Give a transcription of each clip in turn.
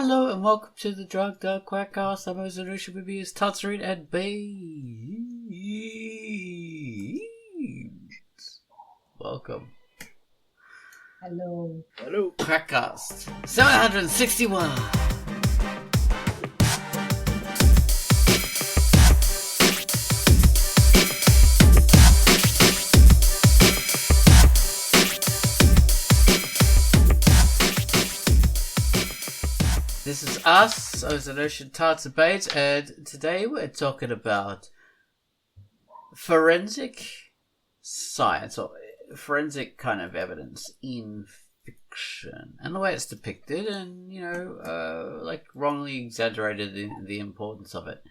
Hello and welcome to the Drunkduck Quackcast. I'm Ozen Ocean with me is Tutsreed and Babes. Welcome. Hello. Hello. Quackcast 761. This is us, Ozen Ocean, Tarts and Babes, and today we're talking about forensic science, or forensic kind of evidence in fiction, and the way it's depicted, and, like wrongly exaggerated the importance of it.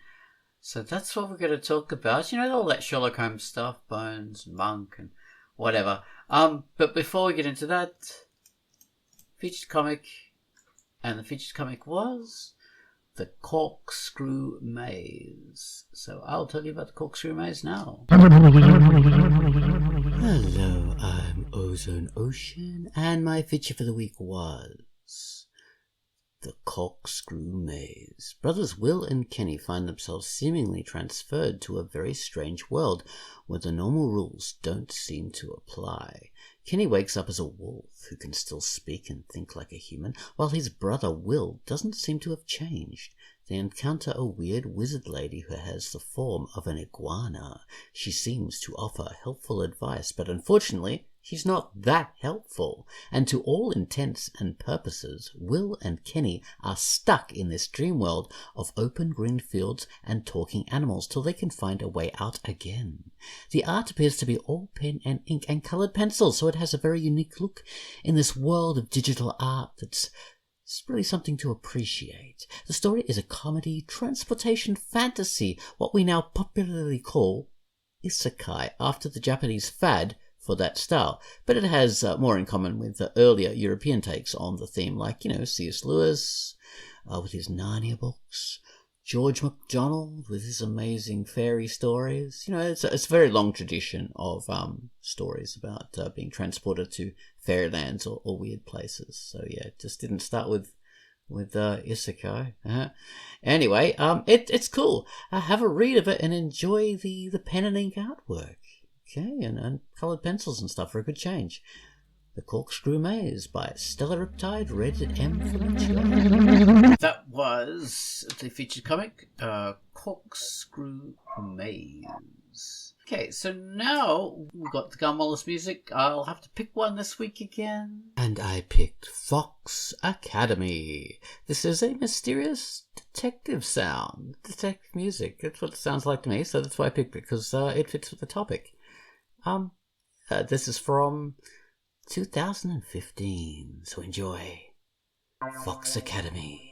So that's what we're going to talk about. All that Sherlock Holmes stuff, Bones, Monk, and whatever. But before we get into that, featured comic. And the featured comic was The Corkscrew Maze. So I'll tell you about the Corkscrew Maze now. Hello, I'm Ozone Ocean, and my feature for the week was The Corkscrew Maze. Brothers Will and Kenny find themselves seemingly transferred to a very strange world where the normal rules don't seem to apply. Kenny wakes up as a wolf who can still speak and think like a human, while his brother Will doesn't seem to have changed. They encounter a weird wizard lady who has the form of an iguana. She seems to offer helpful advice, but unfortunately, she's not that helpful. And to all intents and purposes, Will and Kenny are stuck in this dream world of open green fields and talking animals till they can find a way out again. The art appears to be all pen and ink and coloured pencils, so it has a very unique look in this world of digital art that's really something to appreciate. The story is a comedy, transportation fantasy, what we now popularly call isekai, after the Japanese fad for that style, but it has more in common with the earlier European takes on the theme, like, C.S. Lewis with his Narnia books, George MacDonald with his amazing fairy stories. It's a very long tradition of stories about being transported to fairylands or weird places. So yeah, it just didn't start with isekai. Anyway, it's cool. Have a read of it and enjoy the pen and ink artwork. Okay, and coloured pencils and stuff for a good change. The Corkscrew Maze by Stella Riptide, rated M for mature. That was the featured comic, Corkscrew Maze. Okay, so now we've got the Gumwallace music. I'll have to pick one this week again. And I picked Fox Academy. This is a mysterious detective sound. Detective music. That's what it sounds like to me, so that's why I picked it, because it fits with the topic. This is from 2015, so enjoy Fox Academy.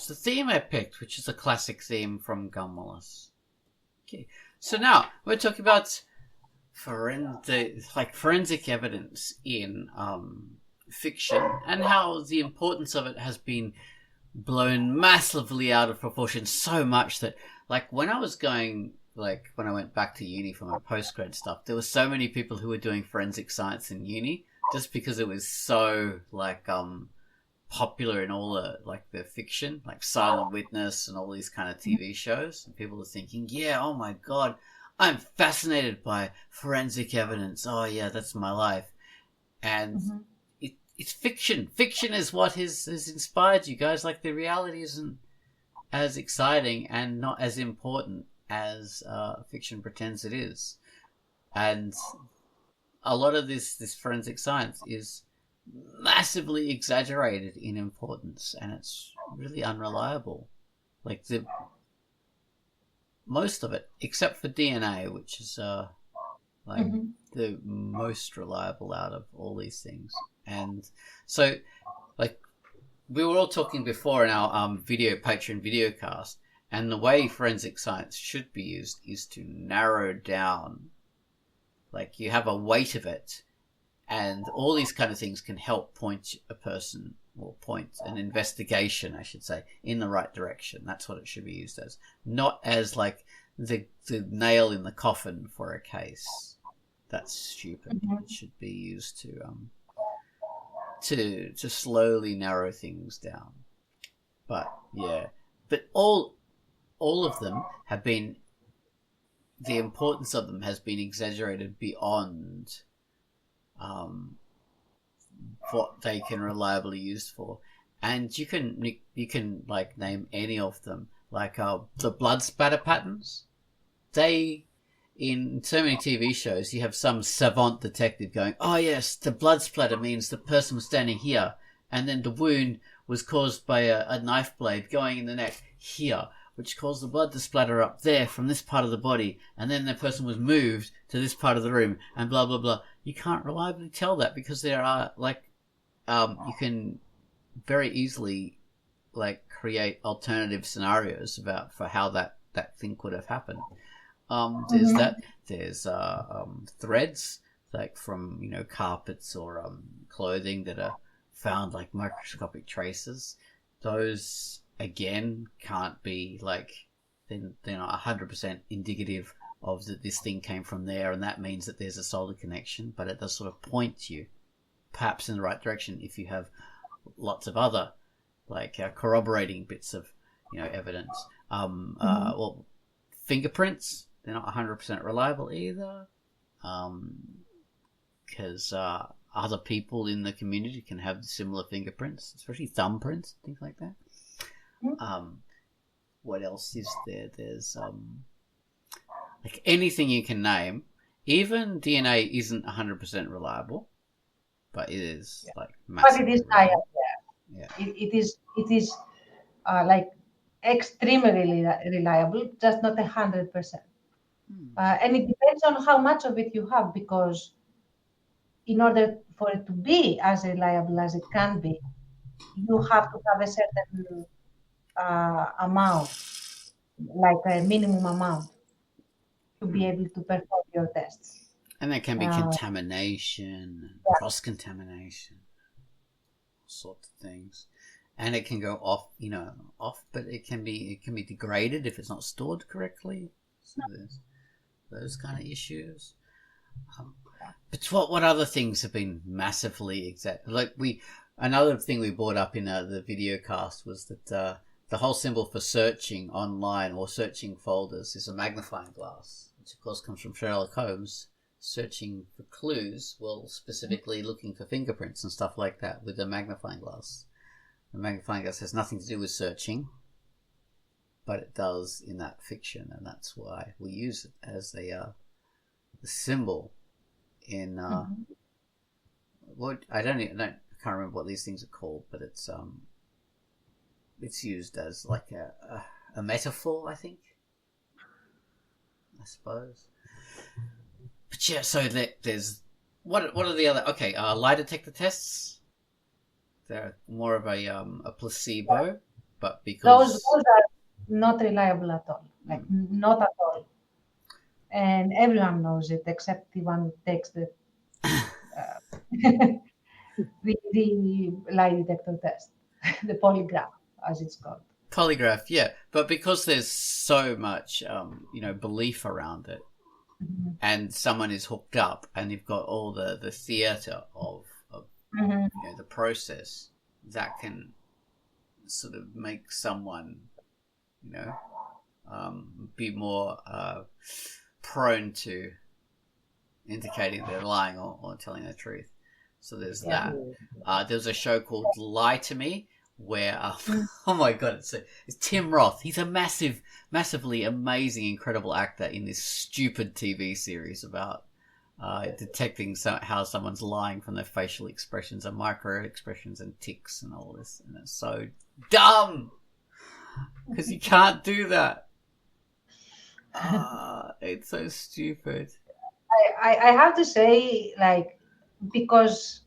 The theme I picked, which is a classic theme from Gumwallace. Okay, so now we're talking about forensic evidence in fiction, and how the importance of it has been blown massively out of proportion, so much that, when I went back to uni for my postgrad stuff, there were so many people who were doing forensic science in uni, just because it was so popular in all the fiction, like Silent Witness and all these kind of TV shows, and people are thinking, yeah, oh my god, I'm fascinated by forensic evidence. Oh yeah, that's my life. And it's fiction. Fiction is what has inspired you guys. Like, the reality isn't as exciting and not as important as fiction pretends it is. And a lot of this forensic science is massively exaggerated in importance, and it's really unreliable. Like, most of it, except for DNA, which is the most reliable out of all these things. And so, like, we were all talking before in our Patreon video cast, and the way forensic science should be used is to narrow down. Like, you have a weight of it, and all these kind of things can help point a person, or point an investigation, I should say, in the right direction. That's what it should be used as. Not as, like, the nail in the coffin for a case. That's stupid. It should be used to slowly narrow things down. But yeah, but all of them have been, the importance of them has been exaggerated beyond what they can reliably use for. And you can like name any of them, like the blood spatter patterns. They, in so many TV shows, you have some savant detective going, oh yes, the blood splatter means the person was standing here, and then the wound was caused by a knife blade going in the neck here, which caused the blood to splatter up there from this part of the body, and then the person was moved to this part of the room, and blah blah blah. You can't reliably tell that, because there are, like, you can very easily, like, create alternative scenarios for how that thing could have happened. There's that. There's threads, like, from, carpets or clothing that are found, like, microscopic traces. Those, again, can't be, like, they're not 100% indicative of that this thing came from there, and that means that there's a solid connection, but it does sort of point you perhaps in the right direction if you have lots of other, like, corroborating bits of, evidence. Well, fingerprints, they're not 100% reliable either, because other people in the community can have similar fingerprints, especially thumbprints, things like that. What else is there? There's like, anything you can name. Even DNA isn't 100% reliable, but it is like massively. But it is reliable. Yeah. It is like extremely reliable, just not 100%. And it depends on how much of it you have, because in order for it to be as reliable as it can be, you have to have a certain amount, like a minimum amount, to be able to perform your tests. And there can be contamination, cross-contamination, all sorts of things. And it can go off, but it can be degraded if it's not stored correctly. So there's those kind of issues. But what other things have been massively exact? Like, another thing we brought up in the video cast was that the whole symbol for searching online or searching folders is a magnifying glass, which of course comes from Sherlock Holmes, searching for clues, well, specifically looking for fingerprints and stuff like that with a magnifying glass. The magnifying glass has nothing to do with searching, but it does in that fiction, and that's why we use it as a symbol in what I can't remember what these things are called, but it's used as like a metaphor, I suppose. But yeah, so there's what are the other? Okay, lie detector tests. They're more of a placebo, but because those are not reliable at all, like not at all, and everyone knows it except the one who takes the the lie detector test, the polygraph, as it's called. Polygraph, yeah, but because there's so much belief around it, and someone is hooked up, and you've got all the theatre of the process, that can sort of make someone be more prone to indicating they're lying or telling the truth. So there's that. There's a show called Lie to Me where, oh my god, it's Tim Roth. He's a massively amazing, incredible actor in this stupid TV series about detecting how someone's lying from their facial expressions and micro expressions and tics and all this. And it's so dumb because you can't do that. It's so stupid. I have to say, like, because,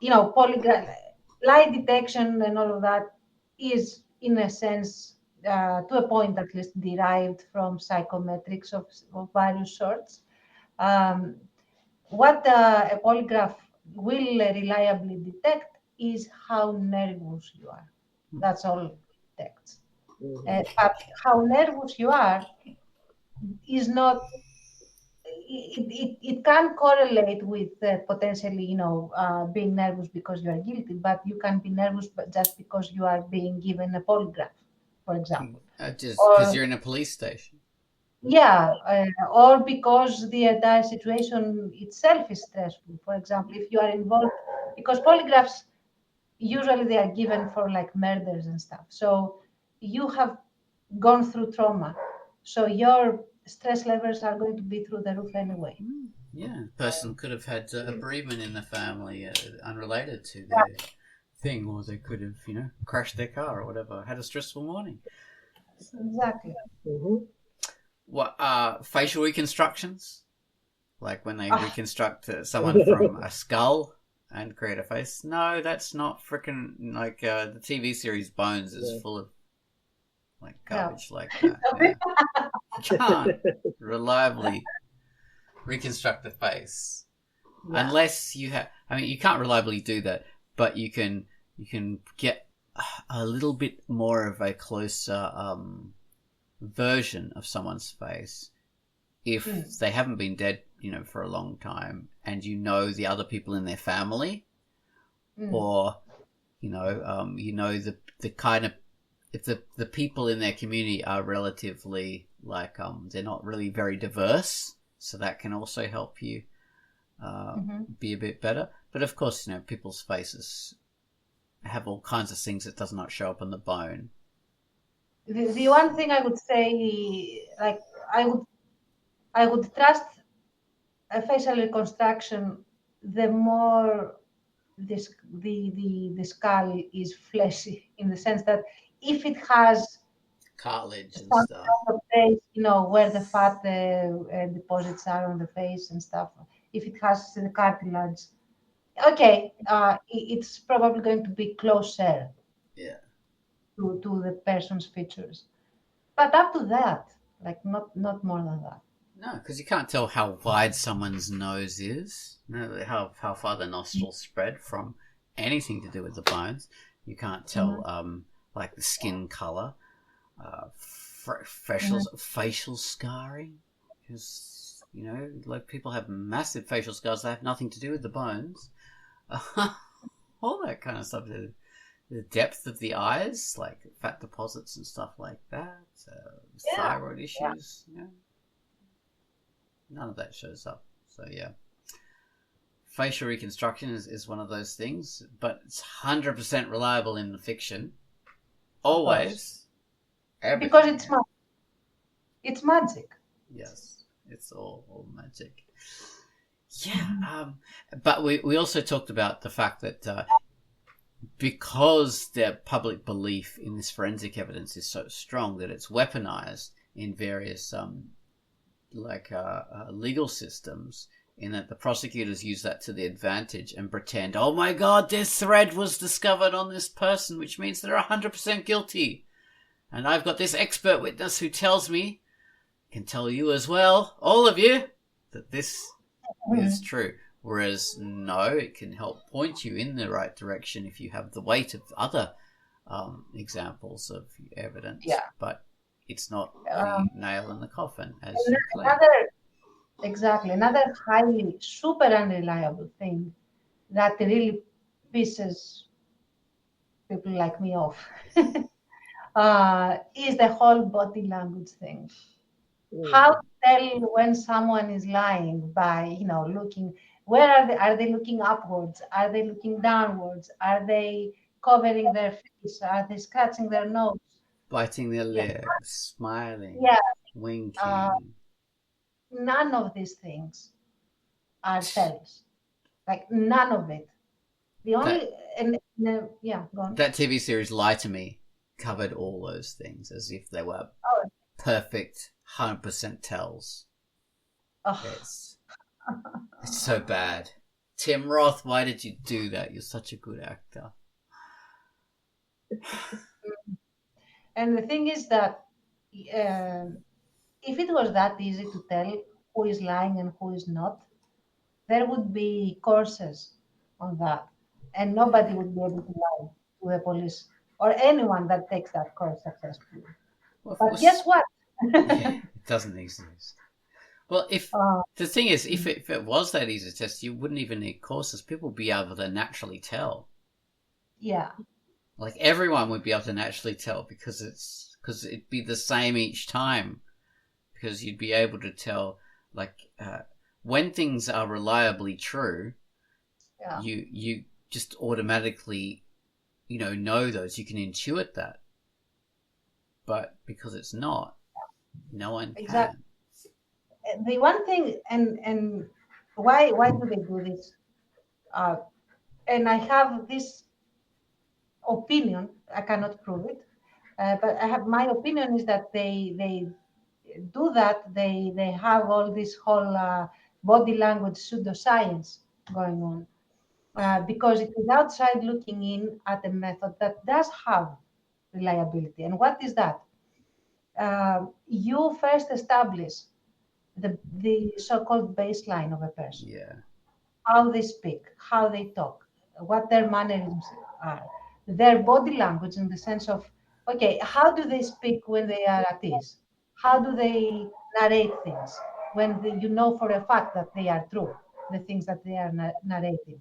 polygraph, lie detection and all of that is, in a sense, to a point at least, derived from psychometrics of various sorts. What a polygraph will reliably detect is how nervous you are. That's all it detects. But how nervous you are is not. It can correlate with potentially, being nervous because you are guilty, but you can be nervous just because you are being given a polygraph, for example. Just because you're in a police station. Yeah, or because the entire situation itself is stressful. For example, if you are involved, because polygraphs, usually they are given for like murders and stuff. So you have gone through trauma. So your stress levels are going to be through the roof anyway. Yeah, the person could have had a bereavement in the family unrelated to their thing, or they could have, crashed their car or whatever, had a stressful morning. Exactly. What facial reconstructions? Like when they reconstruct someone from a skull and create a face? No, that's not freaking like the TV series Bones is full of like garbage like that. Yeah. You can't reliably reconstruct the face unless you have. I mean, you can't reliably do that, but you can get a little bit more of a closer version of someone's face if they haven't been dead, for a long time, and the other people in their family, or the kind of, if the people in their community are relatively like they're not really very diverse, so that can also help you be a bit better. But of course, people's faces have all kinds of things that does not show up on the bone. The one thing I would say, like, I would trust a facial reconstruction the more the skull is fleshy, in the sense that if it has cartilage and some stuff, kind of face, where the fat deposits are on the face and stuff, if it has the cartilage, okay, it's probably going to be closer to the person's features. But up to that, like not more than that. No, because you can't tell how wide someone's nose is, how far the nostrils spread from anything to do with the bones. You can't tell like the skin color, facial scarring, because like people have massive facial scars that have nothing to do with the bones. All that kind of stuff. The depth of the eyes, like fat deposits and stuff like that, thyroid issues. None of that shows up. So facial reconstruction is one of those things, but it's 100% reliable in the fiction. Always. Because it's magic. Yes, it's all magic. Yeah, but we also talked about the fact that because the public belief in this forensic evidence is so strong that it's weaponized in various legal systems, in that the prosecutors use that to their advantage and pretend, oh my god, this thread was discovered on this person, which means they're 100% guilty. And I've got this expert witness who tells me, can tell you as well, all of you, that this is true. Whereas, no, it can help point you in the right direction if you have the weight of other examples of evidence. Yeah. But it's not the nail in the coffin, as you claim. Another highly, super unreliable thing that really pisses people like me off is the whole body language thing. How to tell when someone is lying by, looking, where are they looking upwards? Are they looking downwards? Are they covering their face? Are they scratching their nose? Biting their Yeah. lips, smiling, Yeah. winking. None of these things are tells. Like none of it. The only yeah, go on. That TV series Lie to Me covered all those things as if they were perfect 100% tells. Oh. It's so bad. Tim Roth, why did you do that? You're such a good actor. And the thing is that if it was that easy to tell who is lying and who is not, there would be courses on that, and nobody would be able to lie to the police or anyone that takes that course successfully. Well, But guess what? Yeah, it doesn't exist. Well, if the thing is, if it was that easy to test, you wouldn't even need courses. People would be able to naturally tell. Yeah. Like everyone would be able to naturally tell because it'd be the same each time. Because you'd be able to tell, like, when things are reliably true, you just automatically, know those. You can intuit that. But because it's not, no one Exactly. can. The one thing, and why do they do this? And I have this opinion. I cannot prove it, but I have my opinion is that they do that. They have all this whole body language pseudoscience going on because it is outside looking in at a method that does have reliability. And what is that? You first establish the so-called baseline of a person. Yeah. How they speak, how they talk, what their mannerisms are, their body language in the sense of, okay, how do they speak when they are at ease? How do they narrate things when you know for a fact that they are true, the things that they are narrating?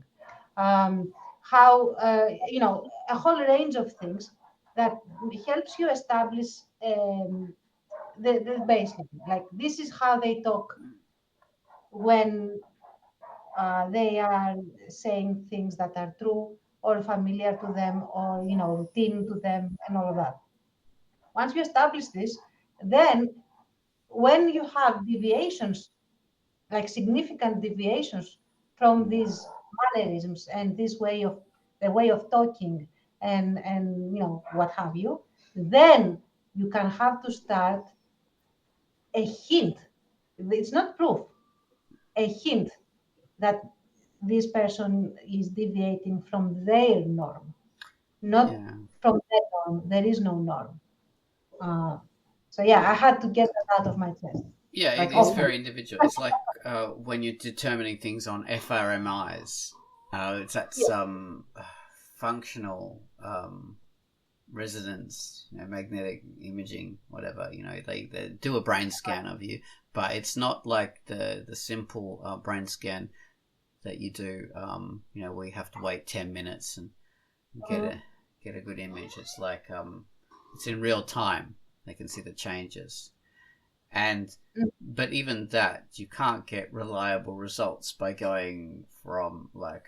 How, a whole range of things that helps you establish the baseline. Like this is how they talk when they are saying things that are true or familiar to them or routine to them and all of that. Once you establish this, then when you have deviations, like significant deviations from these mannerisms and this way of the way of talking and what have you, then you can have to start a hint. It's not proof, a hint that this person is deviating from their norm, not from their norm. There is no norm. So I had to get that out of my chest. Yeah, Like, it is very individual. It's like when you're determining things on FRMIs. That's functional resonance, magnetic imaging, whatever. They do a brain scan of you, but it's not like the simple brain scan that you do. Where you have to wait 10 minutes and get a good image. It's like it's in real time. They can see the changes. But even that, you can't get reliable results by going from like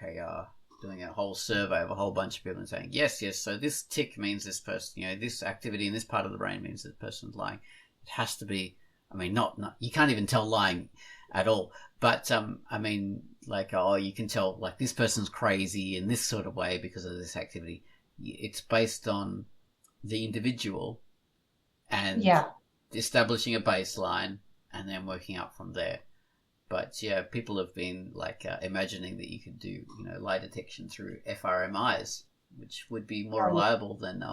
doing a whole survey of a whole bunch of people and saying, yes, so this tick means this person, this activity in this part of the brain means this person's lying. It has to be, not you can't even tell lying at all. But, you can tell like this person's crazy in this sort of way because of this activity. It's based on the individual and establishing a baseline and then working out from there. But people have been like imagining that you could do lie detection through FRMIs, which would be more reliable than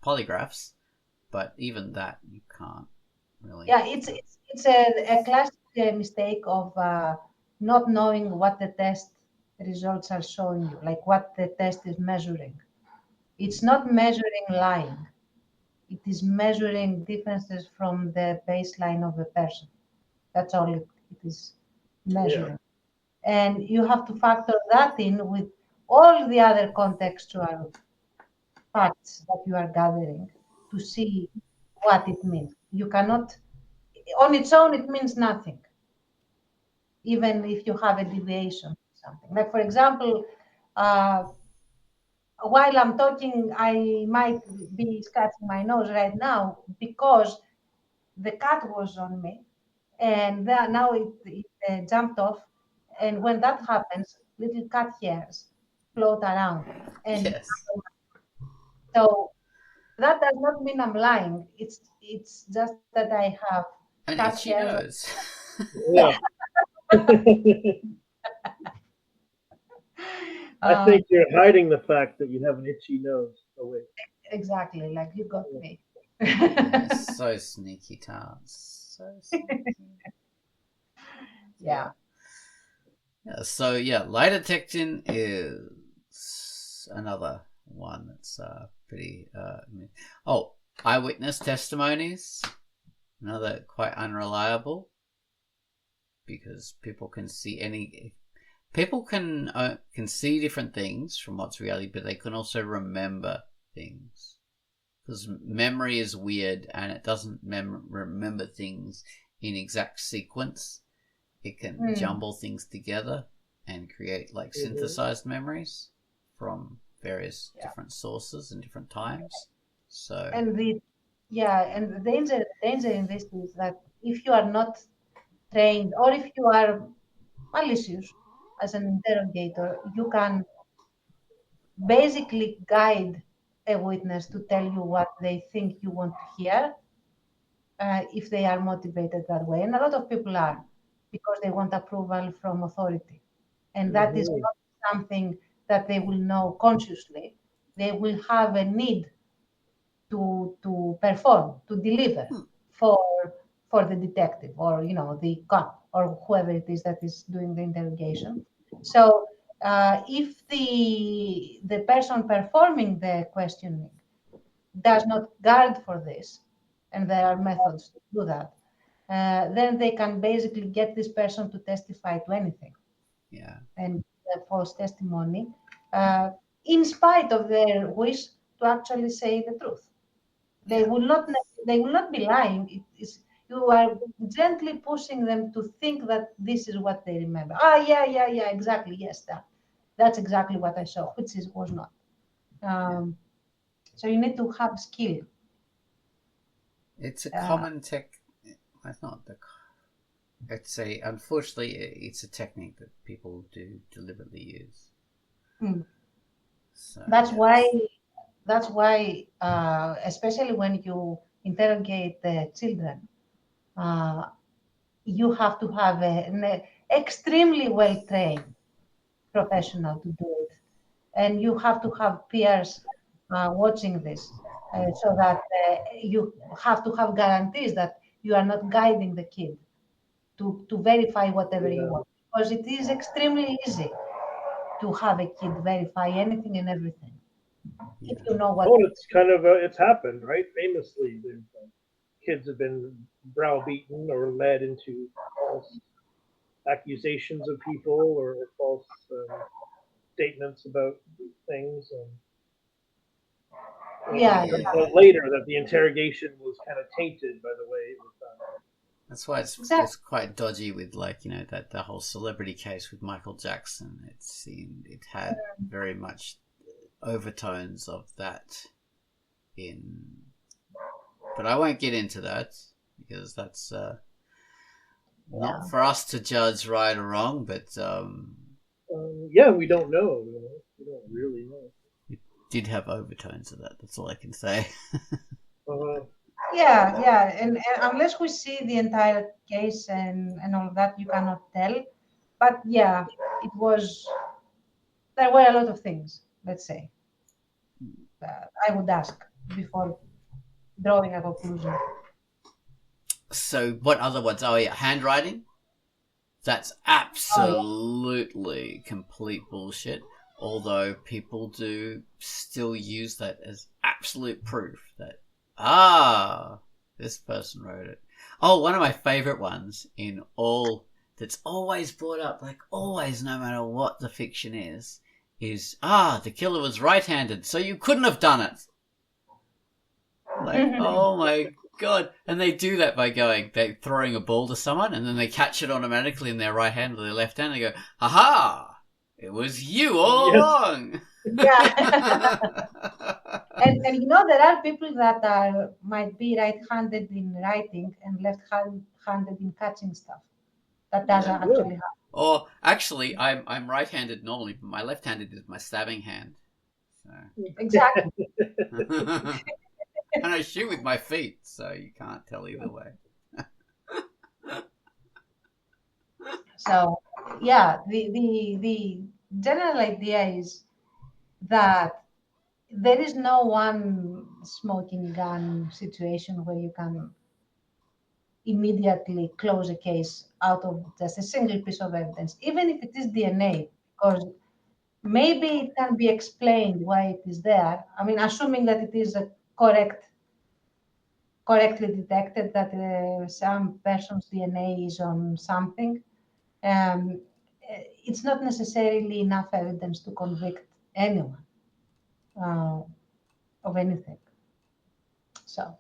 polygraphs. But even that you can't really. Yeah, it's a classic mistake of not knowing what the test results are showing you, like what the test is measuring. It's not measuring lying. It is measuring differences from the baseline of a person. That's all it is measuring. And you have to factor that in with all the other contextual facts that you are gathering to see what it means. You cannot, on its own, it means nothing, even if you have a deviation or something. Like, for example, while I'm talking, I might be scratching my nose right now because the cat was on me, and now it jumped off. And when that happens, little cat hairs float around. And Yes. so that does not mean I'm lying. It's just that I have And cat itchy hairs. nose. Yeah. I think you're hiding the fact that you have an itchy nose. Oh, wait. Exactly, like you got me. Yeah, so sneaky, Tars. So sneaky. Yeah. Yeah, so lie detecting is another one that's pretty. Eyewitness testimonies, another quite unreliable, because people can see see different things from what's reality, but they can also remember things, because memory is weird and it doesn't remember things in exact sequence. It can jumble things together and create like synthesized memories from various different sources and different times. So and the danger in this is that if you are not trained, or if you are malicious as an interrogator, you can basically guide a witness to tell you what they think you want to hear, if they are motivated that way. And a lot of people are, because they want approval from authority. And that is not something that they will know consciously. They will have a need to perform, to deliver for the detective, or the cop, or whoever it is that is doing the interrogation. So if the person performing the questioning does not guard for this, and there are methods to do that, then they can basically get this person to testify to anything. Yeah. And false testimony, in spite of their wish to actually say the truth. They will not be lying. You are gently pushing them to think that this is what they remember. Yeah, exactly. Yes, that's exactly what I saw, which was not. So you need to have skill. It's a common It's not the. Unfortunately, it's a technique that people do deliberately use. So, that's why, especially when you interrogate the children, you have to have an extremely well-trained professional to do it. And you have to have peers watching this, so that you have to have guarantees that you are not guiding the kid to verify whatever you want. Because it is extremely easy to have a kid verify anything and everything. If you know what. It's kind of it's happened, right? Famously, kids have been browbeaten or led into false accusations of people, or false statements about things, and it comes out later that the interrogation was kind of tainted by the way it was done. That's why it's quite dodgy with that the whole celebrity case with Michael Jackson. It had very much overtones of that but I won't get into that, because that's not for us to judge right or wrong. But we don't know. We don't really know. It did have overtones of that. That's all I can say. And unless we see the entire case and all of that, you cannot tell. But there were a lot of things, let's say, I would ask before drawing a conclusion. So what other ones? Handwriting. That's absolutely complete bullshit. Although people do still use that as absolute proof that this person wrote it. One of my favorite ones that's always brought up, like always, no matter what the fiction is the killer was right-handed, so you couldn't have done it. Like, oh my God, and they do that by they're throwing a ball to someone, and then they catch it automatically in their right hand or their left hand, and they go, "Ha-ha! It was you all along!" Yeah. and there are people that might be right-handed in writing and left-handed in catching stuff. That doesn't actually happen. Or actually, I'm right-handed normally, but my left-handed is my stabbing hand. So. Exactly. And I shoot with my feet, so you can't tell either way. So, yeah, the general idea is that there is no one smoking gun situation where you can immediately close a case out of just a single piece of evidence, even if it is DNA, because maybe it can be explained why it is there. I mean, assuming that it is a correctly detected that some person's DNA is on something, it's not necessarily enough evidence to convict anyone of anything. So.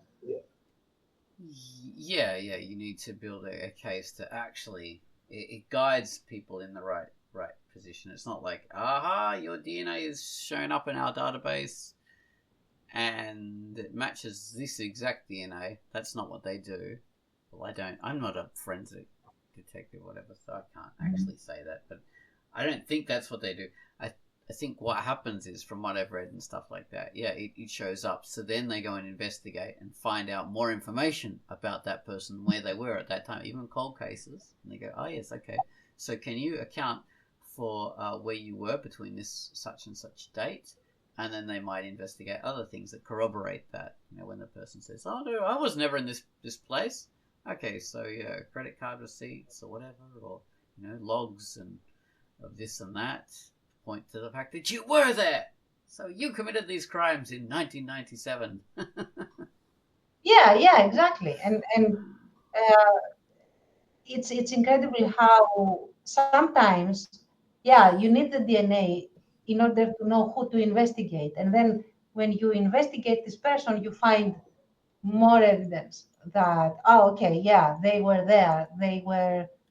Yeah, you need to build a case that actually it guides people in the right position. It's not like, aha, your DNA is showing up in our database and it matches this exact DNA. That's not what they do. Well, I'm not a forensic detective or whatever, so I can't actually say that, but I don't think that's what they do. I think what happens is, from what I've read and stuff like that, it shows up. So then they go and investigate and find out more information about that person, where they were at that time, even cold cases. And they go, oh, yes, okay. So can you account for where you were between this such and such date? And then they might investigate other things that corroborate that. When the person says, oh, no, I was never in this place. Okay, so, credit card receipts or whatever, or, logs and of this and that. Point to the fact that you were there, so you committed these crimes in 1997. Yeah, exactly, and it's incredible how sometimes, you need the DNA in order to know who to investigate, and then when you investigate this person, you find more evidence that they were there, they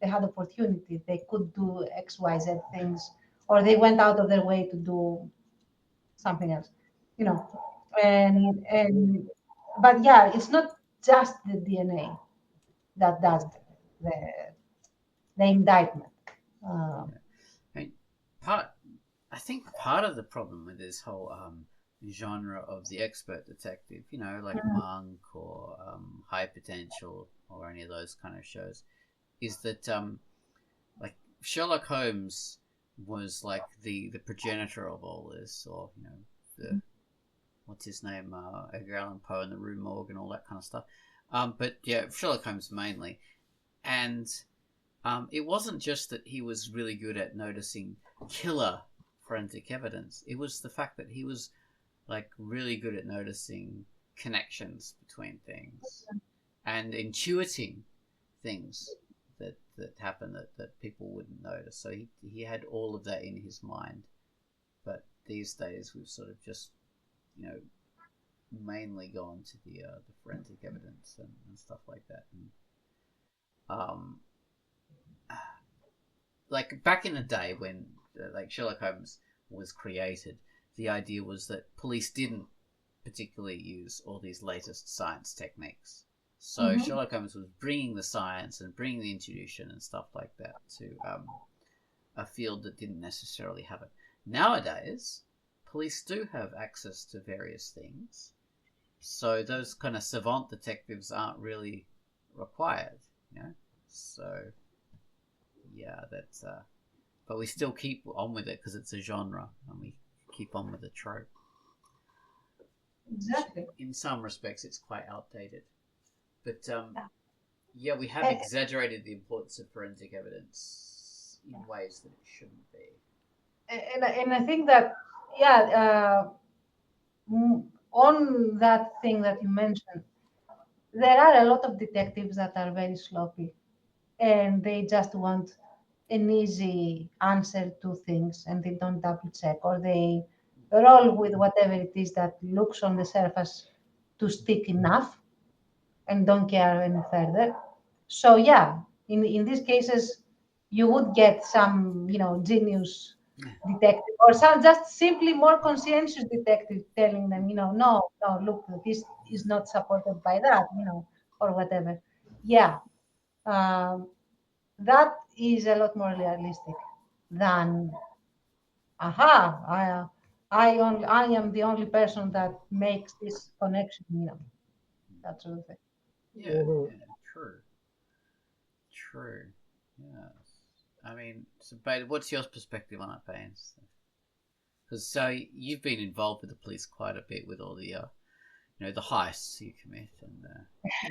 had opportunity, they could do XYZ things, or they went out of their way to do something else, but it's not just the DNA that does the indictment. I think part of the problem with this whole genre of the expert detective, like Monk or High Potential or any of those kind of shows, is that like Sherlock Holmes was like the progenitor of all this, or what's his name, Edgar Allan Poe and the Rue Morgue and all that kind of stuff. But Sherlock Holmes mainly, and it wasn't just that he was really good at noticing killer forensic evidence. It was the fact that he was like really good at noticing connections between things and intuiting things that happen that people wouldn't notice. So he had all of that in his mind. But these days we've sort of just mainly gone to the forensic evidence and stuff like that. And, like back in the day when like Sherlock Holmes was created, the idea was that police didn't particularly use all these latest science techniques. So Sherlock Holmes was bringing the science and bringing the intuition and stuff like that to a field that didn't necessarily have it. Nowadays, police do have access to various things, so those kind of savant detectives aren't really required, So, that's. But we still keep on with it because it's a genre, and we keep on with the trope. Exactly. In some respects, it's quite outdated. But, we have exaggerated the importance of forensic evidence in ways that it shouldn't be. And I think that, on that thing that you mentioned, there are a lot of detectives that are very sloppy, and they just want an easy answer to things, and they don't double check, or they roll with whatever it is that looks on the surface to stick enough. and don't care any further. So yeah, in these cases, you would get some, genius detective or some just simply more conscientious detective telling them, no, no, look, this is not supported by that, or whatever. Yeah, um, that is a lot more realistic than, aha, I am the only person that makes this connection, that sort of thing. Yeah, Mhm. yeah, true. True. Yes. I mean, so, but what's your perspective on it, Baines? Because so you've been involved with the police quite a bit with all the, the heists you commit, and.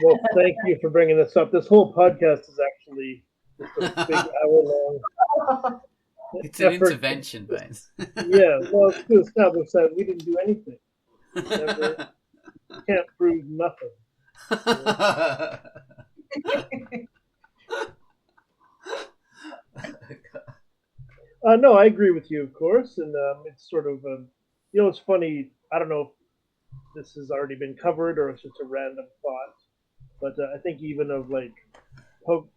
Well, thank you for bringing this up. This whole podcast is actually just a big hour-long It's an effort. intervention, Baines. Yeah, well, it's to establish that we didn't do anything. Never, can't prove nothing. No, I agree with you, of course, and it's sort of, it's funny. I don't know if this has already been covered or it's just a random thought, but I think even of like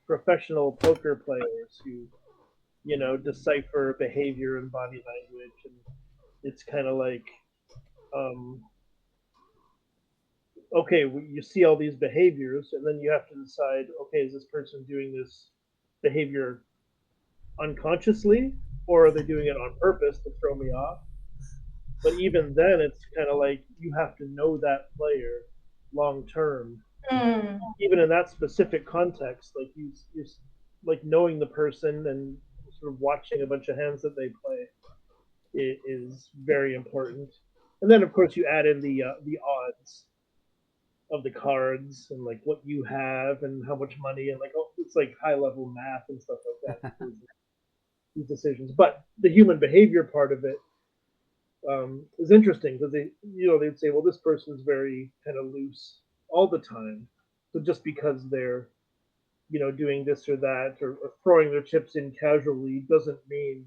professional poker players who, decipher behavior and body language, and it's kind of like, um, okay, you see all these behaviors, and then you have to decide, okay, is this person doing this behavior unconsciously, or are they doing it on purpose to throw me off? But even then, it's kind of like you have to know that player long term, even in that specific context. Like you like knowing the person and sort of watching a bunch of hands that they play is very important. And then, of course, you add in the odds of the cards and like what you have and how much money and like it's like high level math and stuff like that. These decisions, but the human behavior part of it is interesting because they'd say, well, this person's very kind of loose all the time, so just because they're doing this or that or throwing their chips in casually doesn't mean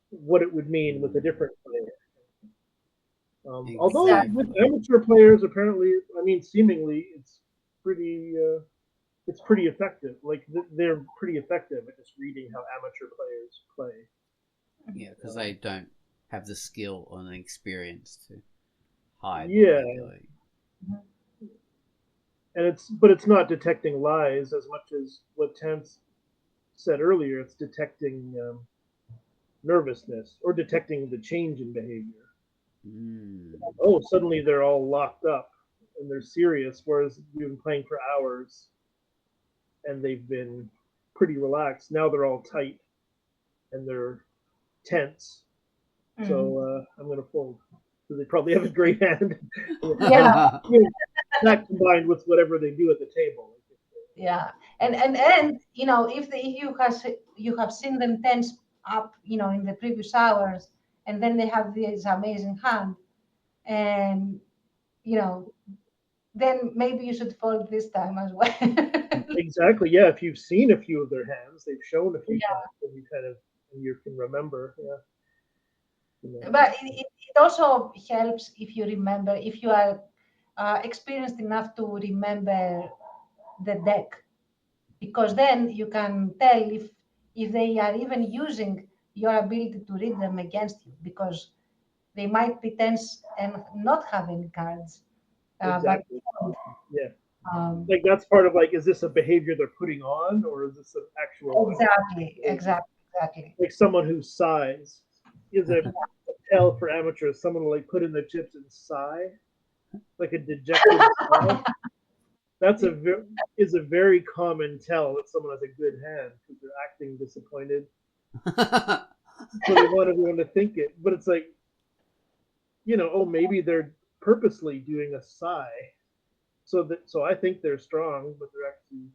what it would mean with a different player. Although Exactly. with amateur players, apparently, I mean, seemingly pretty it's pretty effective. Like they're pretty effective at just reading how amateur players play. Yeah, because they don't have the skill or the experience to hide Yeah. what they're doing. And it's not detecting lies as much as what Tance said earlier. It's detecting nervousness or detecting the change in behavior. Oh, suddenly they're all locked up and they're serious, whereas we've been playing for hours and they've been pretty relaxed. Now they're all tight and they're tense. So I'm going to fold because they probably have a great hand. Yeah. That combined with whatever they do at the table. Yeah, and if you have seen them tense up, in the previous hours, and then they have this amazing hand, and then maybe you should fold this time as well. Exactly. Yeah. If you've seen a few of their hands, they've shown a few times, and you can remember. Yeah. But it also helps if you remember, if you are experienced enough to remember the deck, because then you can tell if they are even using your ability to read them against you, because they might be tense and not have any cards. Exactly. Yeah. Um, Like that's part of like, is this a behavior they're putting on, or is this an actual? exactly. Like someone who sighs is a tell for amateurs. Someone will like put in the chips and sigh, like a dejected sigh. That's is a very common tell that someone has a good hand because they're acting disappointed. So they want everyone to think it, but it's like, oh, maybe they're purposely doing a sigh, so I think they're strong, but they're actually,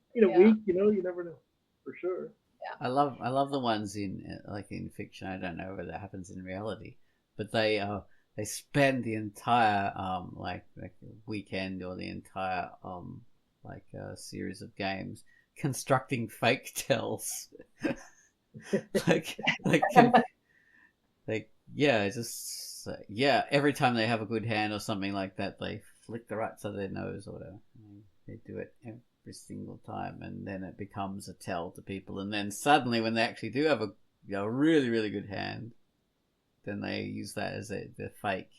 weak. You never know for sure. I love the ones in fiction. I don't know whether that happens in reality, but they spend the entire like weekend or the entire series of games constructing fake tells. Every time they have a good hand or something like that, they flick the right side of their nose or whatever. They do it every single time, and then it becomes a tell to people. And then suddenly, when they actually do have a really, really good hand, then they use that as the fake.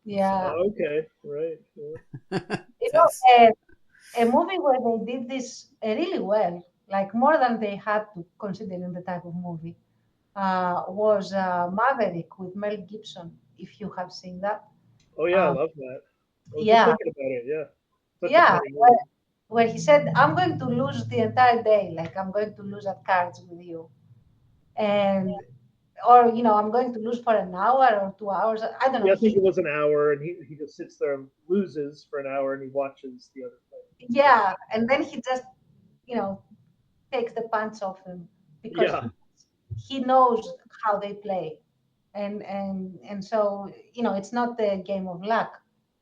Yeah. Okay, right. Yeah. You know, a movie where they did this really well, like more than they had to, considering the type of movie, was Maverick with Mel Gibson, if you have seen that. Oh yeah, I Um, love that. I was just yeah, thinking about it. Yeah, such a yeah, funny movie. where he said, I'm going to lose the entire day, like I'm going to lose at cards with you. And, or, you know, I'm going to lose for an hour or 2 hours. I don't know. Yeah, I think it was an hour, and he just sits there and loses for an hour, and he watches the other thing. Yeah, and then he just, you know, takes the pants off them because Yeah, he knows how they play. And so, you know, it's not the game of luck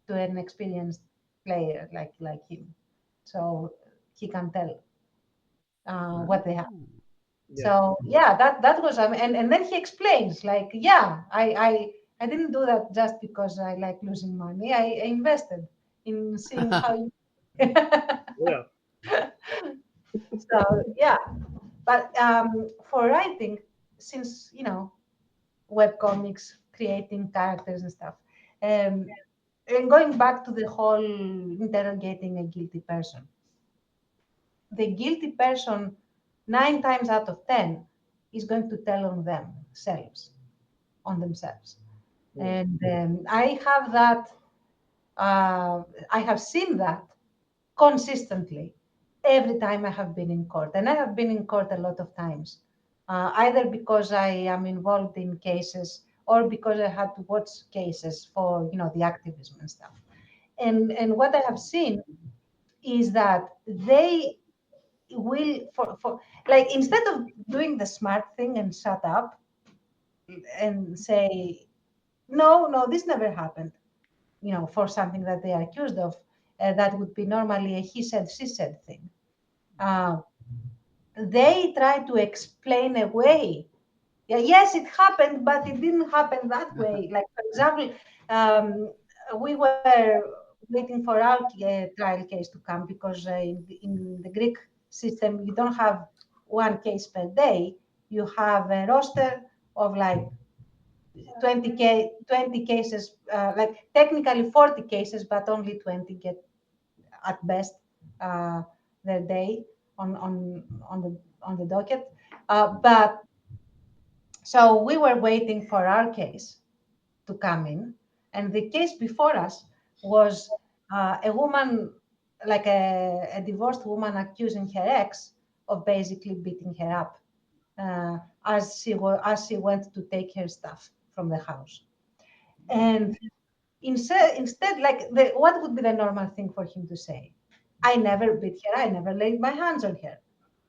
to an experienced player like him. So he can tell what they have. yeah, So yeah, that was and then he explains like, yeah, I didn't do that just because I like losing money. I invested in seeing how you yeah. so yeah. But for writing, since you know, web comics, creating characters and stuff, um, and going back to the whole interrogating a guilty person, the guilty person 9 times out of 10 is going to tell on themselves. Hmm. And I have that, I have seen that consistently every time I have been in court. And I have been in court a lot of times, either because I am involved in cases or because I had to watch cases for, you know, the activism and stuff. And what I have seen is that they will, for like, instead of doing the smart thing and shut up and say, no, this never happened, you know, for something that they are accused of, that would be normally a he said, she said thing. Uh, they try to explain away. Yeah, yes, it happened, but it didn't happen that way. Like, for example, we were waiting for our trial case to come because in the Greek system, you don't have one case per day. You have a roster of like 20 cases, like technically 40 cases, but only 20 get at best uh, their day on the docket. But so we were waiting for our case to come in, and the case before us was a woman, like a divorced woman, accusing her ex of basically beating her up as she went to take her stuff from the house. And instead, like, what would be the normal thing for him to say? I never beat her. I never laid my hands on her,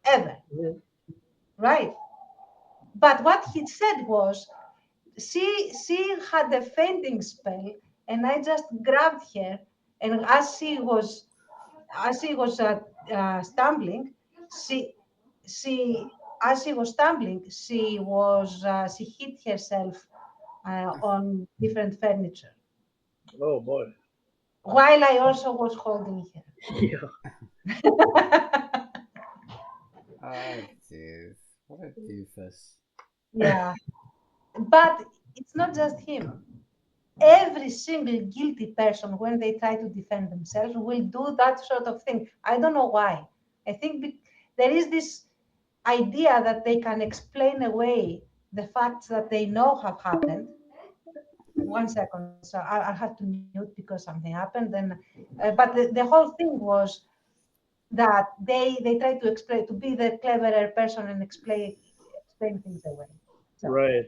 ever. Yeah. Right? But what he said was, she had a fainting spell, and I just grabbed her, and as she was stumbling, she she as she was stumbling, she hit herself on different furniture Oh boy. while I also was holding Yeah. her. Oh, dude. What a doofus. Yeah, but it's not just him. Every single guilty person, when they try to defend themselves, will do that sort of thing. I don't know why. I think there is this idea that they can explain away the facts that they know have happened. 1 second, so I have to mute because something happened. Then, but the whole thing was that they try to explain, to be the cleverer person and explain things away. So Right.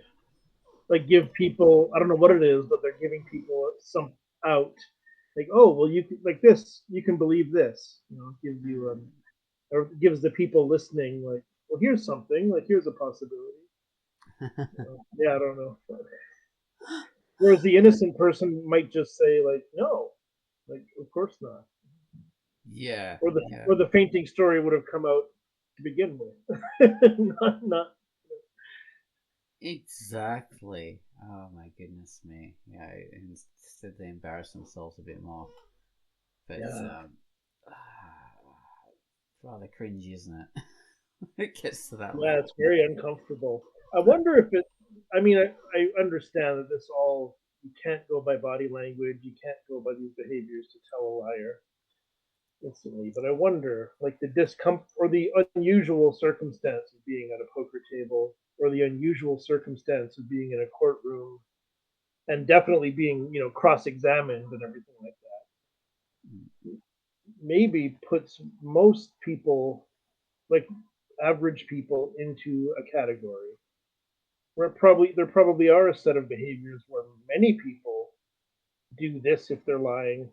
Like give people, I don't know what it is, but they're giving people some out. Like, oh well, you can, like this, you can believe this. You know, it gives you or gives the people listening like, well, here's something. Like here's a possibility. Yeah, I don't know. Whereas the innocent person might just say like, no, like of course not. Yeah, Or the yeah. or the fainting story would have come out to begin with. not Exactly. Oh my goodness me. Yeah, instead they embarrass themselves a bit more. But yeah. rather cringy, isn't it? It gets to that Yeah, level. it's very uncomfortable. I wonder if it. I mean, I understand that this all you can't go by body language. You can't go by these behaviors to tell a liar instantly. But I wonder, like the discomfort or the unusual circumstance of being at a poker table, or the unusual circumstance of being in a courtroom, and definitely being, cross-examined and everything like that, maybe puts most people, like average people, into a category where there probably are a set of behaviors where many people do this if they're lying,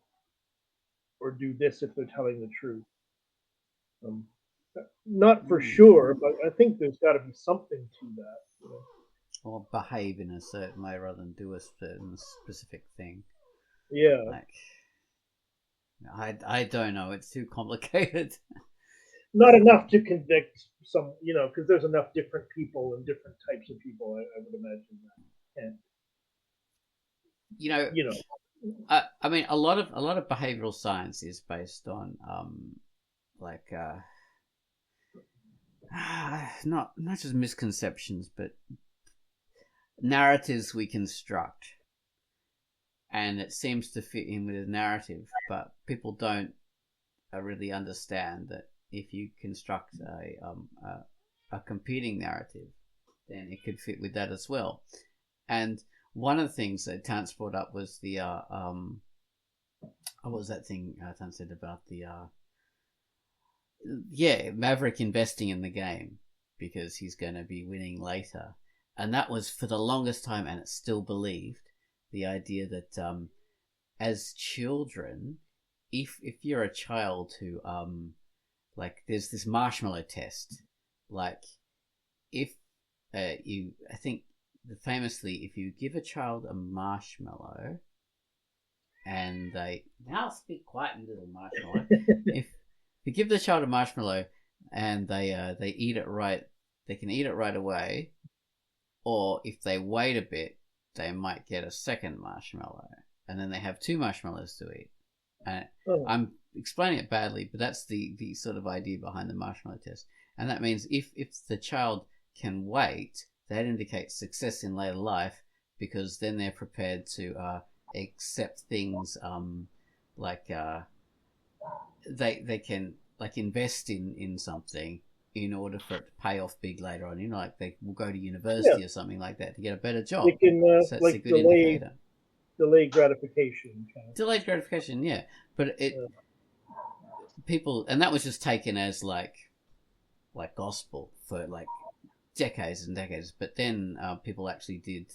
or do this if they're telling the truth. Um, Not for sure, but I think there's got to be something to that. Or behave in a certain way rather than do a certain specific thing. Yeah. Like, I don't know. It's too complicated. Not enough to convict some, because there's enough different people and different types of people. I would imagine that. And I mean, a lot of behavioral science is based on not just misconceptions, but narratives we construct, and it seems to fit in with a narrative, but people don't really understand that if you construct a competing narrative, then it could fit with that as well. And one of the things that Tance brought up was the what was that thing Tance said about the Maverick investing in the game because he's going to be winning later, and that was for the longest time, and it's still believed, the idea that as children, if you're a child who like there's this marshmallow test, like if I think famously, if you give a child a marshmallow and now speak quietly, little marshmallow. If you give the child a marshmallow and they eat it right, they can eat it right away, or if they wait a bit, they might get a second marshmallow, and then they have two marshmallows to eat. And I'm explaining it badly, but that's the sort of idea behind the marshmallow test. And that means if the child can wait, that indicates success in later life, because then they're prepared to accept things like they can like invest in something in order for it to pay off big later on. Like they will go to university or something like that to get a better job. They can So that's a good indicator. Delayed gratification. Delayed gratification, yeah. But people, and that was just taken as like gospel for like decades and decades. But then people actually did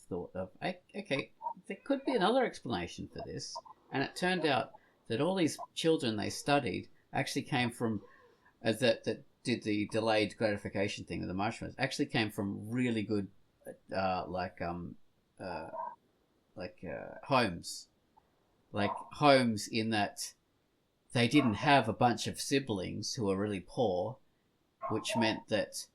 thought of, okay, there could be another explanation for this, and it turned out that all these children they studied actually came from that did the delayed gratification thing with the marshmallows, actually came from really good homes, like homes in that they didn't have a bunch of siblings who were really poor, which meant that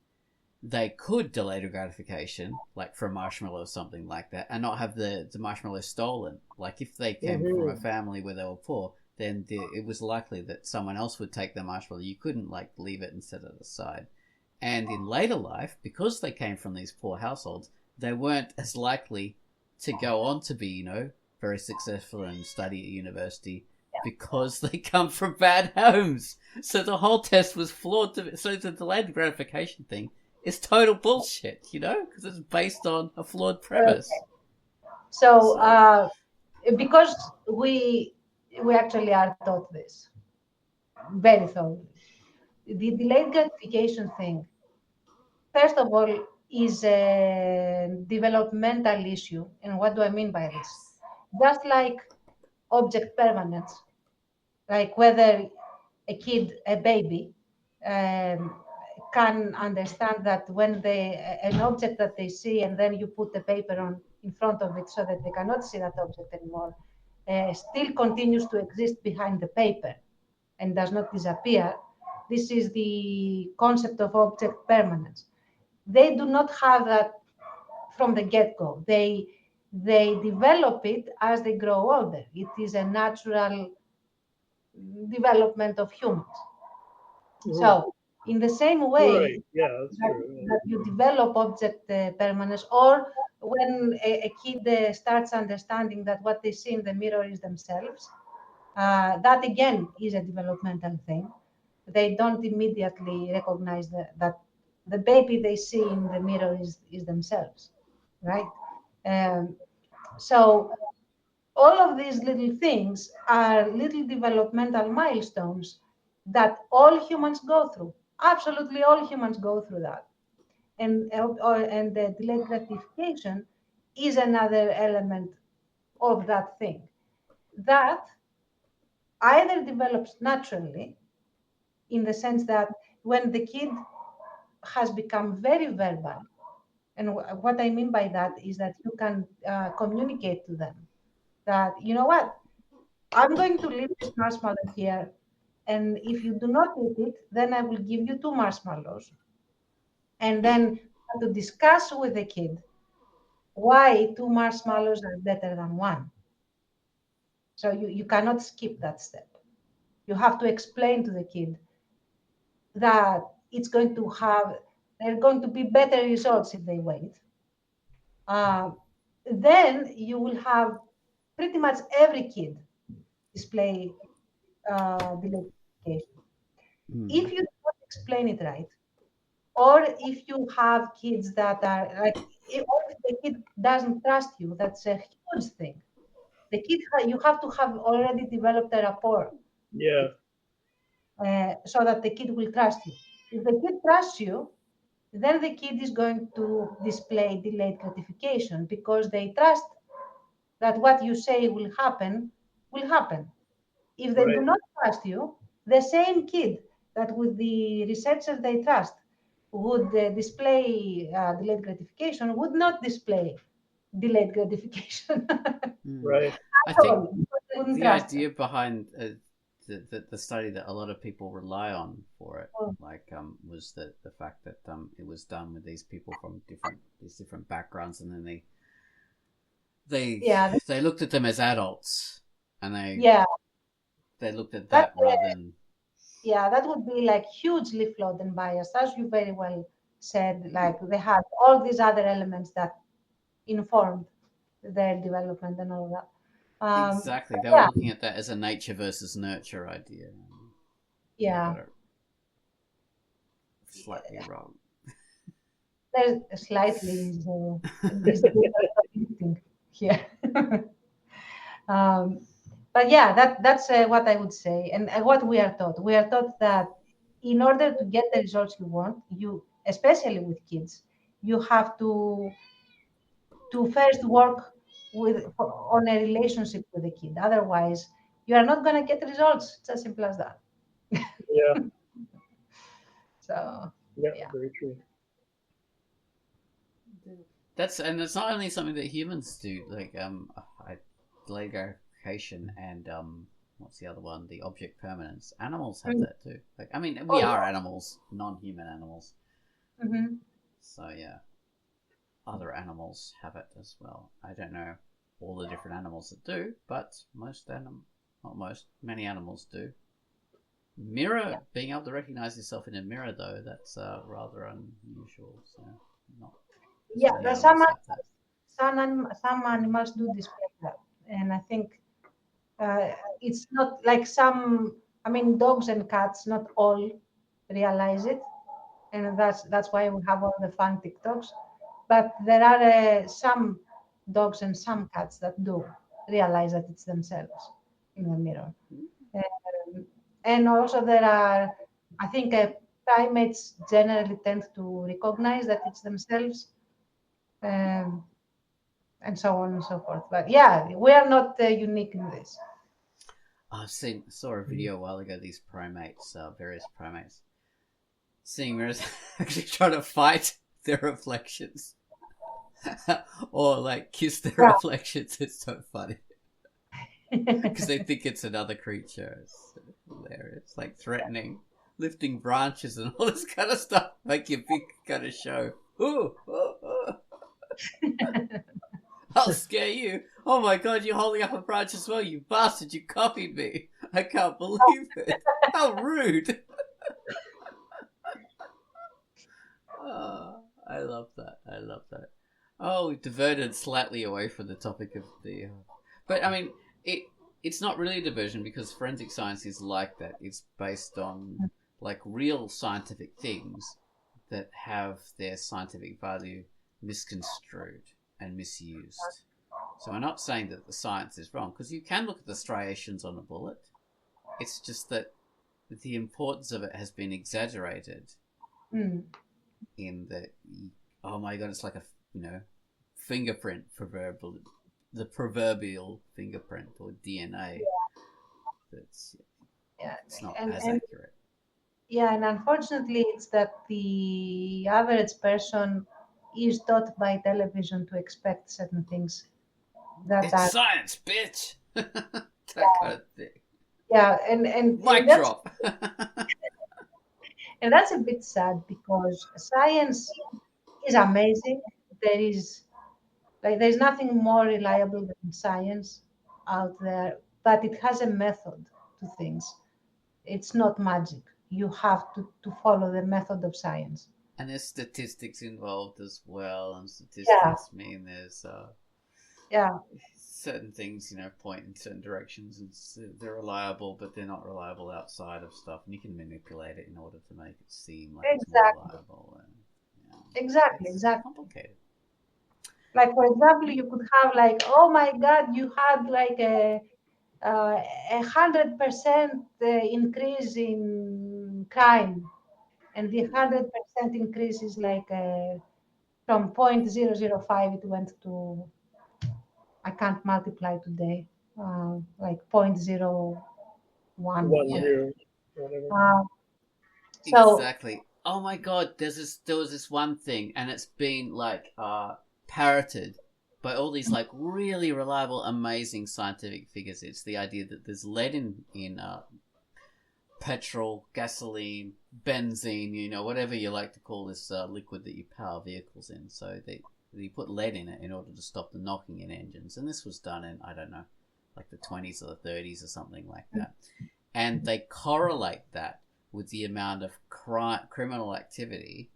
they could delay the gratification, like for a marshmallow or something like that, and not have the marshmallow stolen. Like if they came from a family where they were poor, then it was likely that someone else would take the marshmallow. You couldn't like leave it and set it aside. And in later life, because they came from these poor households, they weren't as likely to go on to be, very successful and study at university, because they come from bad homes. So the whole test was flawed. So the delayed gratification thing is total bullshit, because it's based on a flawed premise. So because we actually are taught this very thoroughly, the delayed gratification thing, first of all, is a developmental issue. And what do I mean by this? Just like object permanence, like whether a baby, can understand that when an object that they see, and then you put the paper on in front of it so that they cannot see that object anymore, still continues to exist behind the paper and does not disappear. This is the concept of object permanence. They do not have that from the get-go. They develop it as they grow older. It is a natural development of humans. So, in the same way Right. Yeah, that's that, true. that you develop object permanence, or when a kid starts understanding that what they see in the mirror is themselves, that again is a developmental thing. They don't immediately recognize that the baby they see in the mirror is themselves, right? Um, so all of these little things are little developmental milestones that all humans go through. Absolutely all humans go through that. And the delayed gratification is another element of that thing that either develops naturally in the sense that when the kid has become very verbal, and what I mean by that is that you can communicate to them that, you know what, I'm going to leave this marshmallow here, and if you do not eat it, then I will give you 2 marshmallows. And then to discuss with the kid why 2 marshmallows are better than one. So you cannot skip that step. You have to explain to the kid that it's going to have, there are going to be better results if they wait. Uh, then you will have pretty much every kid display delayed gratification. If you don't explain it right, or if you have kids that are like, or if the kid doesn't trust you, that's a huge thing. The kid, you have to have already developed a rapport, Yeah. so that the kid will trust you. If the kid trusts you, then the kid is going to display delayed gratification because they trust that what you say will happen will happen. If they do Right. not trust you, the same kid that with the researchers they trust would display delayed gratification would not display delayed gratification. Right. I think They wouldn't the trust idea behind the study that a lot of people rely on for it, Oh. was the fact that it was done with these people from different backgrounds, and then Yeah, they looked at them as adults, and yeah, they looked at that that rather than yeah, that would be like hugely flawed and biased, as you very well said. Like they had all these other elements that informed their development and all that. exactly. They were Yeah, looking at that as a nature versus nurture idea. They yeah. got it slightly wrong. There's slightly this thing here. um, but yeah, that's what I would say, and what we are taught. We are taught that in order to get the results you want, you, especially with kids, you have to first work with on a relationship with the kid. Otherwise, you are not going to get results. It's as simple as that. Yeah. So Yeah. yeah, Very true. And it's not only something that humans do. Like delayed gratification and what's the other one? The object permanence. Animals have that too. Like I mean, we are animals, non-human animals. mm-hmm. So yeah, other animals have it as well. I don't know all the different animals that do, but many animals do. Being able to recognize yourself in a mirror, though, that's rather unusual. So not. Yeah, Many there's animals have that. some animals do display that, and I think it's not like some. I mean, dogs and cats, not all realize it, and that's why we have all the fun TikToks. But there are some dogs and some cats that do realize that it's themselves in the mirror. And also there are, I think, primates generally tend to recognize that it's themselves, um, and so on and so forth. But yeah, we are not unique in this. Saw a video a while ago. These primates, various primates, seeing mirrors, actually trying to fight their reflections, or like kiss their reflections. It's so funny because they think it's another creature. It's hilarious, like threatening, lifting branches and all this kind of stuff, like your big kind of show. Ooh, ooh, ooh. I'll scare you. Oh my god, you're holding up a branch as well, you bastard, you copied me. I can't believe it. How rude. Oh, we diverted slightly away from the topic of the... But, I mean, it's not really a diversion because forensic science is like that. It's based on, like, real scientific things that have their scientific value misconstrued and misused. So I'm not saying that the science is wrong, because you can look at the striations on a bullet. It's just that the importance of it has been exaggerated in that, oh my God, it's like a, fingerprint, the proverbial fingerprint or DNA. That's it's not as accurate. Yeah, and unfortunately, it's that the average person is taught by television to expect certain things. It's science, bitch! That kind of thing. Yeah, and Mic drop. And that's a bit sad because science is amazing. There's nothing more reliable than science out there, but it has a method to things. It's not magic. You have to follow the method of science. And there's statistics involved as well, and statistics mean there's certain things, point in certain directions, and they're reliable, but they're not reliable outside of stuff, and you can manipulate it in order to make it seem like it's more reliable. And, exactly. Complicated. Like, for example, you could have like, oh my God, you had like a 100% increase in crime, and the 100% increase is like from 0.005 it went to, I can't multiply today, like 0.01. Exactly. Oh my God, there was this one thing, and it's been like parroted by all these like really reliable, amazing scientific figures. It's the idea that there's lead in petrol, gasoline, benzene, whatever you like to call this liquid that you power vehicles in. So they put lead in it in order to stop the knocking in engines. And this was done in, I don't know, like the 20s or the 30s or something like that. And they correlate that with the amount of criminal activity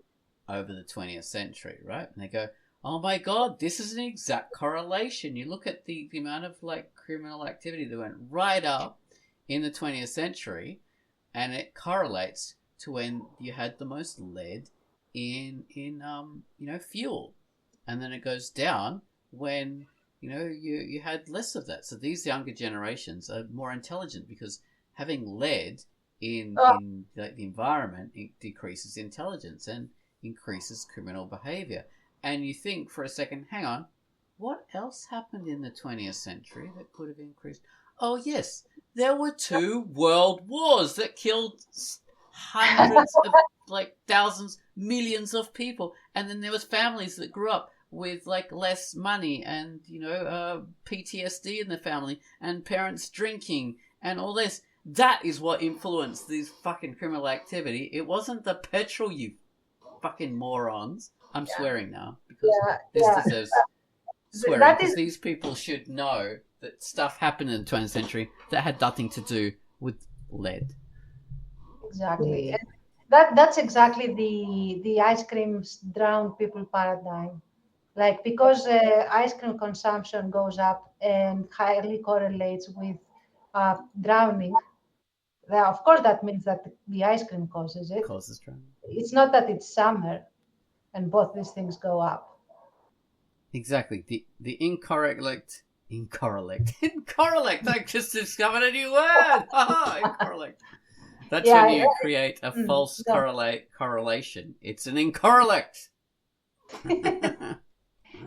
over the 20th century, right? And they go, oh my God, this is an exact correlation. You look at the amount of like criminal activity that went right up in the 20th century, and it correlates to when you had the most lead in fuel. And then it goes down when, you had less of that. So these younger generations are more intelligent because having lead in the environment, it decreases intelligence and increases criminal behavior. And you think for a second, hang on, what else happened in the 20th century that could have increased? Oh, yes, there were 2 world wars that killed hundreds of, like, thousands, millions of people. And then there was families that grew up with, like, less money and, PTSD in the family and parents drinking and all this. That is what influenced these fucking criminal activity. It wasn't the petrol, you fucking morons. I'm swearing now because this deserves swearing, because these people should know that stuff happened in the 20th century that had nothing to do with lead. Exactly. And that's exactly the ice cream drown people paradigm. Like, because ice cream consumption goes up and highly correlates with drowning, of course that means that the ice cream causes it. Causes drowning. It's not that it's summer and both these things go up. Exactly. The incorrelate. I just discovered a new word. Incorrelate. That's when you create a false correlation. It's an incorrelate. No,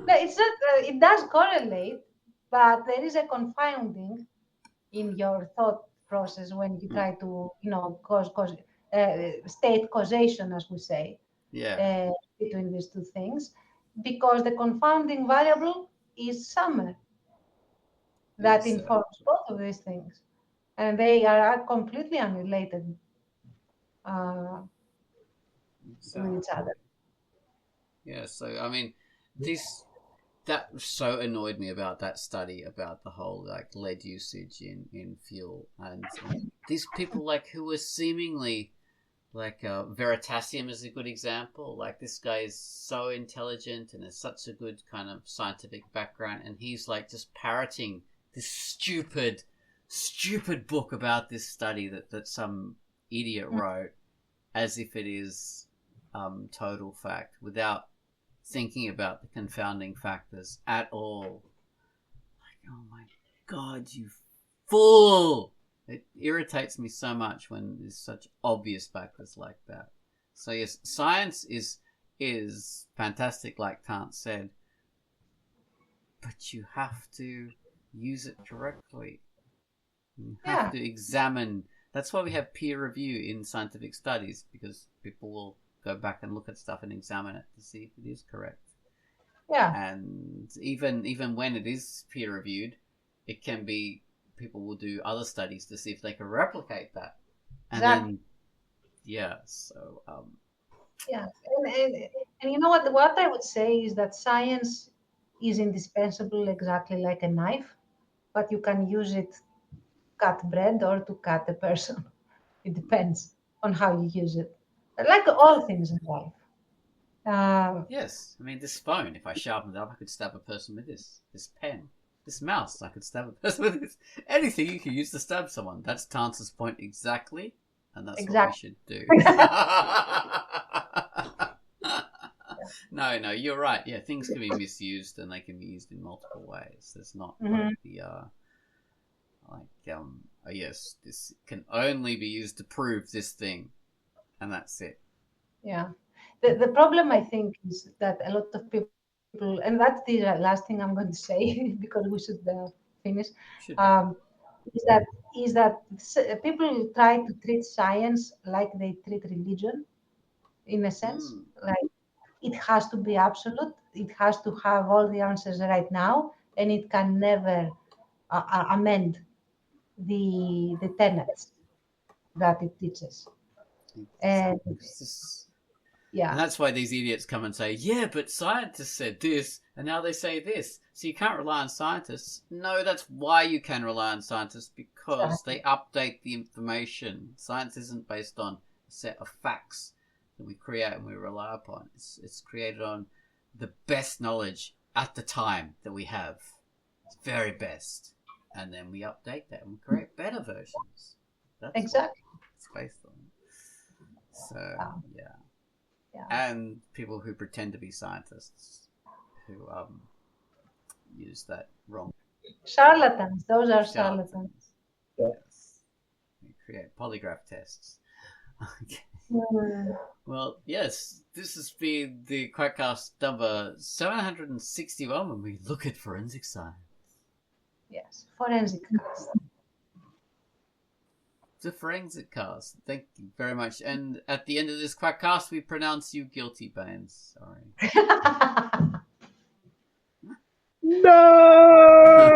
it's not. It does correlate, but there is a confounding in your thought process when you try to, state causation, as we say, between these two things, because the confounding variable is summer that informs both of these things, and they are completely unrelated with each other. Yeah, so I mean, that so annoyed me about that study about the whole like lead usage in fuel, and these people like who were seemingly Like Veritasium is a good example. Like this guy is so intelligent and has such a good kind of scientific background, and he's like just parroting this stupid book about this study that some idiot wrote as if it is total fact without thinking about the confounding factors at all. Like, oh my God, you fool! It irritates me so much when there's such obvious factors like that. So yes, science is fantastic, like Tant said, but you have to use it correctly. You have to examine. That's why we have peer review in scientific studies, because people will go back and look at stuff and examine it to see if it is correct. Yeah. And even when it is peer reviewed, it can be. People will do other studies to see if they can replicate that, and then and you know what I would say is that science is indispensable, exactly like a knife, but you can use it to cut bread or to cut a person. It depends on how you use it, like all things in life. Yes, I mean this phone, if I sharpened it up, I could stab a person with this pen. This mouse, I could stab a person with this. Anything you can use to stab someone. That's Tanta's point exactly, and that's what we should do. No, you're right. Yeah, things can be misused, and they can be used in multiple ways. There's not like the yes, this can only be used to prove this thing, and that's it. Yeah, the problem I think is that a lot of people. And that's the last thing I'm going to say because we should finish. Is that people try to treat science like they treat religion, in a sense. Like it has to be absolute. It has to have all the answers right now, and it can never amend the tenets that it teaches. And and that's why these idiots come and say, yeah, but scientists said this, and now they say this. So you can't rely on scientists. No, that's why you can rely on scientists, because they update the information. Science isn't based on a set of facts that we create and we rely upon. It's created on the best knowledge at the time that we have. It's very best. And then we update that and we create better versions. That's exactly what it's based on. So, yeah. And people who pretend to be scientists who use that wrong. Charlatans. Those are charlatans. Yes. We create polygraph tests. Okay. Well, yes, this has been the Quackcast number 761 when we look at forensic science. Yes, forensic cast. The forensic cast. Thank you very much. And at the end of this Quackcast, we pronounce you guilty, Baines. Sorry. No!